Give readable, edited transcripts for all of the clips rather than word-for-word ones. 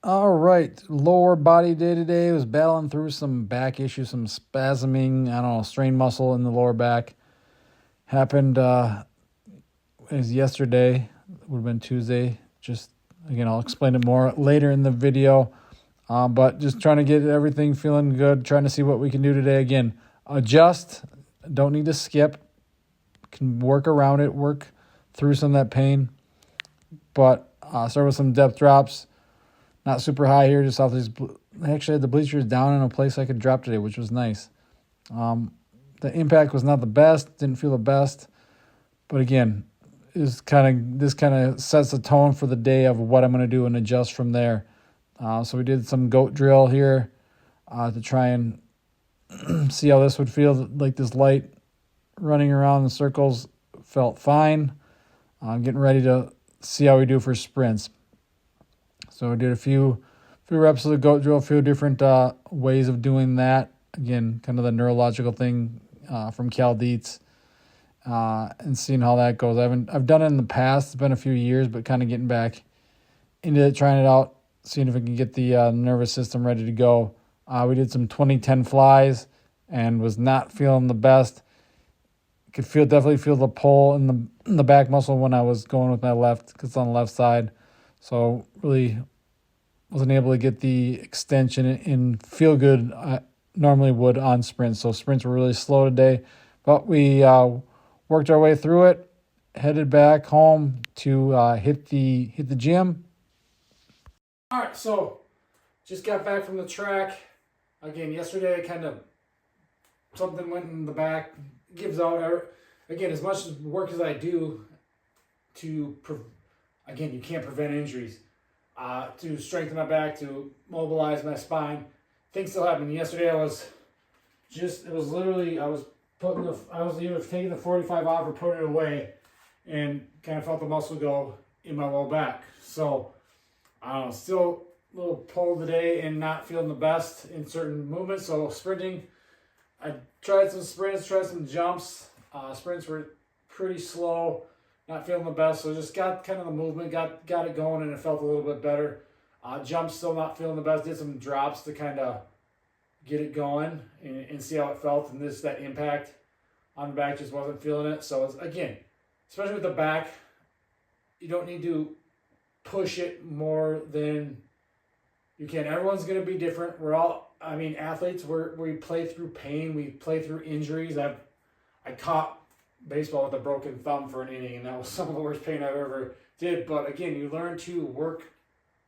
All right, lower body day today. Was battling through some back issues, some spasming, I don't know, strained muscle in the lower back. Happened it was yesterday, would have been Tuesday. Just, again, I'll explain it more later in the video. But just trying to get everything feeling good, trying to see what we can do today. Again, adjust, don't need to skip, can work around it, work through some of that pain. But start with some depth drops. Not super high here, just off these. I actually had the bleachers down in a place I could drop today, which was nice. The impact was not the best, didn't feel the best. But again, this kind of sets the tone for the day of what I'm going to do and adjust from there. So we did some goat drill here to try and see how this would feel. Like this light running around in circles felt fine. I'm getting ready to see how we do for sprints. So we did a few reps of the goat drill, a few different ways of doing that. Again, kind of the neurological thing from Cal Dietz, and seeing how that goes. I've done it in the past. It's been a few years, but kind of getting back into it, trying it out, seeing if I can get the nervous system ready to go. We did some 20-10 flies and was not feeling the best. Could definitely feel the pull in the back muscle when I was going with my left, because it's on the left side. So really wasn't able to get the extension and feel good I normally would on sprints. So sprints were really slow today, but we worked our way through it, headed back home to hit the gym. All right, so just got back from the track. Again, yesterday something went in the back, gives out. Again, as much work as I do again, you can't prevent injuries. To strengthen my back, to mobilize my spine, things still happen. Yesterday, I was either taking the 45 off or putting it away, and kind of felt the muscle go in my low back. So, still a little pull today and not feeling the best in certain movements. So sprinting, I tried some sprints, tried some jumps. Sprints were pretty slow. Not feeling the best, so just got kind of the movement, got it going, and it felt a little bit better. Jumps still not feeling the best. Did some drops to kind of get it going and see how it felt. And that impact on the back just wasn't feeling it. So again, especially with the back, you don't need to push it more than you can. Everyone's going to be different. Athletes, we play through pain, we play through injuries. I caught baseball with a broken thumb for an inning, and that was some of the worst pain I've ever did. But again, you learn to work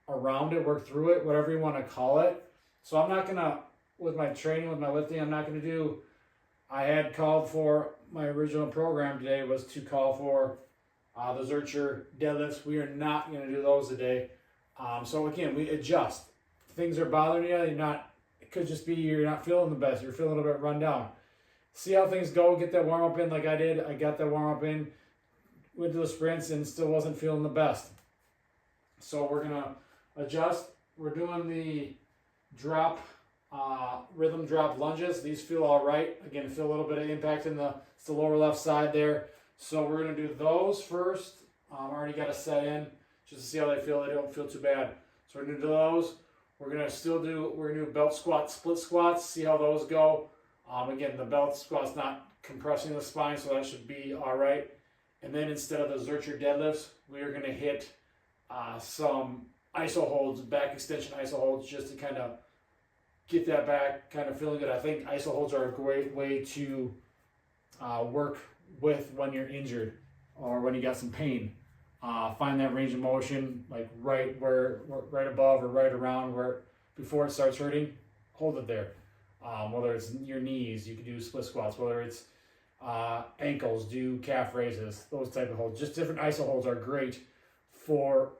around it, work through it, whatever you want to call it. So I'm not gonna, with my training, with my lifting, I had called for, my original program today was to call for the Zercher deadlifts. We are not gonna do those today. So again, we adjust. Things are bothering you, it could just be you're not feeling the best, you're feeling a little bit run down. See how things go, get that warm-up in like I did. I got that warm-up in, went to the sprints, and still wasn't feeling the best. So we're going to adjust. We're doing the rhythm drop lunges. These feel all right. Again, feel a little bit of impact it's the lower left side there. So we're going to do those first. I already got a set in just to see how they feel. They don't feel too bad. So we're going to do those. We're going to do belt squats, split squats, see how those go. Again, the belt squat's not compressing the spine, so that should be all right. And then instead of the Zercher deadlifts, we are going to hit some iso holds, back extension iso holds, just to kind of get that back kind of feeling good. I think iso holds are a great way to work with when you're injured or when you got some pain. Find that range of motion, like right above or right around where before it starts hurting. Hold it there. Whether it's your knees, you can do split squats. Whether it's ankles, do calf raises, those type of holds. Just different iso holds are great for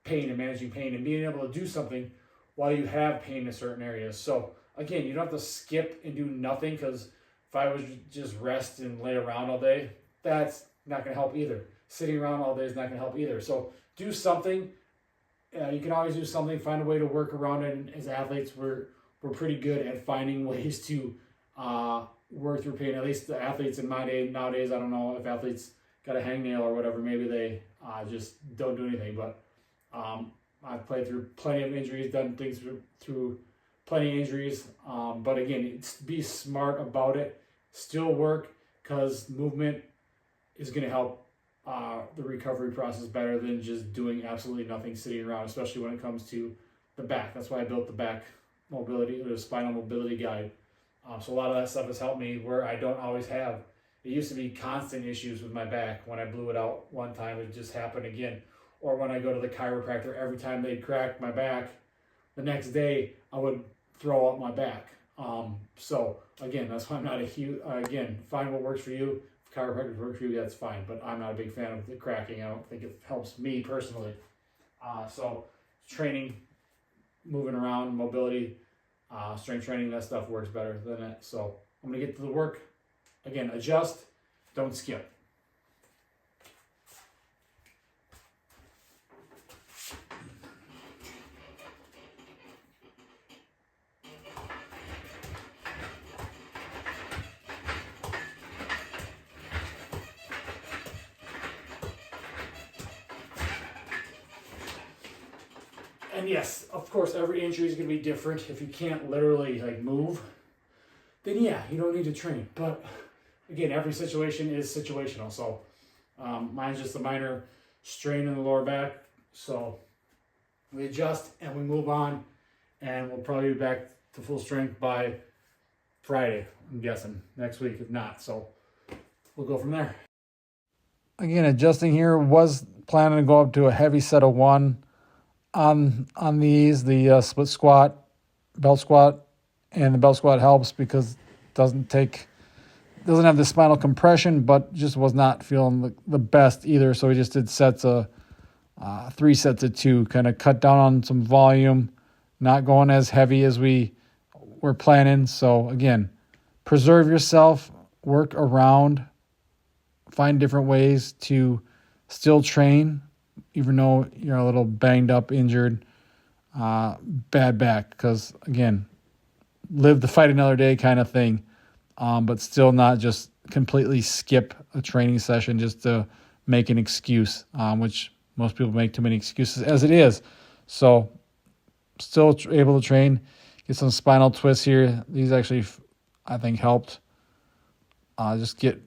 pain and managing pain and being able to do something while you have pain in certain areas. So again, you don't have to skip and do nothing, because if I was just rest and lay around all day, that's not going to help either. Sitting around all day is not going to help either. So do something. You can always do something. Find a way to work around it. And as athletes, we're pretty good at finding ways to work through pain. At least the athletes in my day nowadays. I don't know if athletes got a hangnail or whatever. Maybe they just don't do anything. But I've played through plenty of injuries, done things through plenty of injuries. But again, be smart about it. Still work, because movement is going to help the recovery process better than just doing absolutely nothing, sitting around, especially when it comes to the back. That's why I built the back mobility, or the spinal mobility guide. So a lot of that stuff has helped me where I don't always have. It used to be constant issues with my back. When I blew it out one time, it just happened again. Or when I go to the chiropractor, every time they'd crack my back, the next day I would throw up my back. So again, that's why I'm not a huge, again, find what works for you. If chiropractic works for you, that's fine. But I'm not a big fan of the cracking. I don't think it helps me personally. So training, moving around, mobility, strength training, that stuff works better than that. So I'm going to get to the work. Again, adjust, don't skip. And yes, of course, every injury is going to be different. If you can't literally like move, then yeah, you don't need to train. But again, every situation is situational. So mine's just a minor strain in the lower back. So we adjust and we move on, and we'll probably be back to full strength by Friday, I'm guessing, next week, if not. So we'll go from there. Again, adjusting here, was planning to go up to a heavy set of 1 on these, the split squat, belt squat, and the belt squat helps because it doesn't have the spinal compression, but just was not feeling the best either. So we just did sets of 3 sets of 2, kind of cut down on some volume, not going as heavy as we were planning. So again, preserve yourself, work around, find different ways to still train, even though you're a little banged up, injured, bad back. Because again, live to fight another day kind of thing. But still not just completely skip a training session just to make an excuse, which most people make too many excuses as it is. So still able to train, get some spinal twists here. These actually, I think, helped just get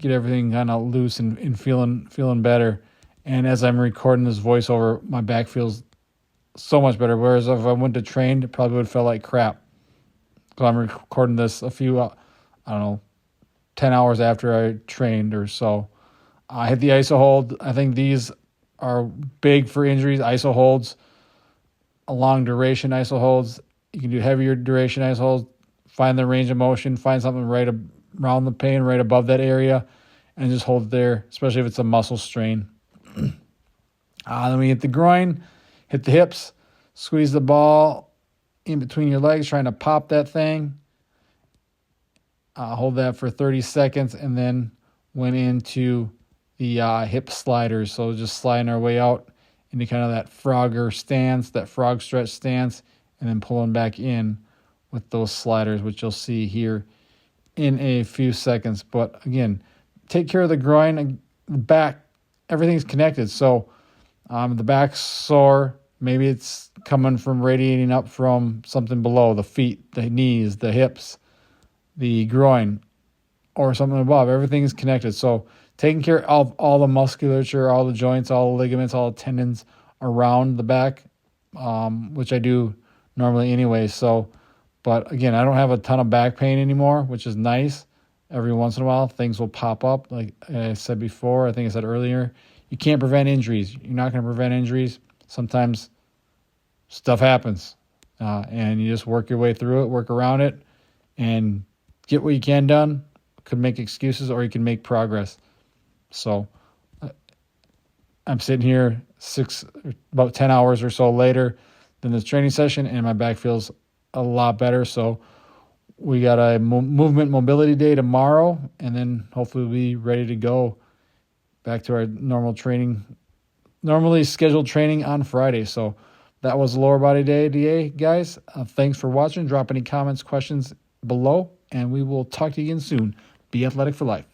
everything kind of loose and feeling better. And as I'm recording this voiceover, my back feels so much better. Whereas if I went to train, it probably would feel like crap. So I'm recording this a few, 10 hours after I trained or so. I hit the iso hold. I think these are big for injuries. Iso holds, a long duration iso holds. You can do heavier duration iso holds. Find the range of motion. Find something right around the pain, right above that area, and just hold it there, especially if it's a muscle strain. Then we hit the groin, hit the hips, squeeze the ball in between your legs, trying to pop that thing. Hold that for 30 seconds, and then went into the hip sliders. So just sliding our way out into kind of that frogger stance, that frog stretch stance, and then pulling back in with those sliders, which you'll see here in a few seconds. But again, take care of the groin, the back, everything's connected. So the back's sore, maybe it's coming from radiating up from something below, the feet, the knees, the hips, the groin, or something above. Everything is connected. So taking care of all the musculature, all the joints, all the ligaments, all the tendons around the back, which I do normally anyway. So, but again, I don't have a ton of back pain anymore, which is nice. Every once in a while, things will pop up. Like I said before, I think I said earlier, you can't prevent injuries. You're not going to prevent injuries. Sometimes stuff happens, and you just work your way through it, work around it, and get what you can done. Could make excuses, or you can make progress. So I'm sitting here about 10 hours or so later than this training session, and my back feels a lot better. So we got a movement mobility day tomorrow, and then hopefully we'll be ready to go back to our normally scheduled training on Friday. So that was lower body day today, guys. Thanks for watching. Drop any comments, questions below, and we will talk to you again soon. Be athletic for life.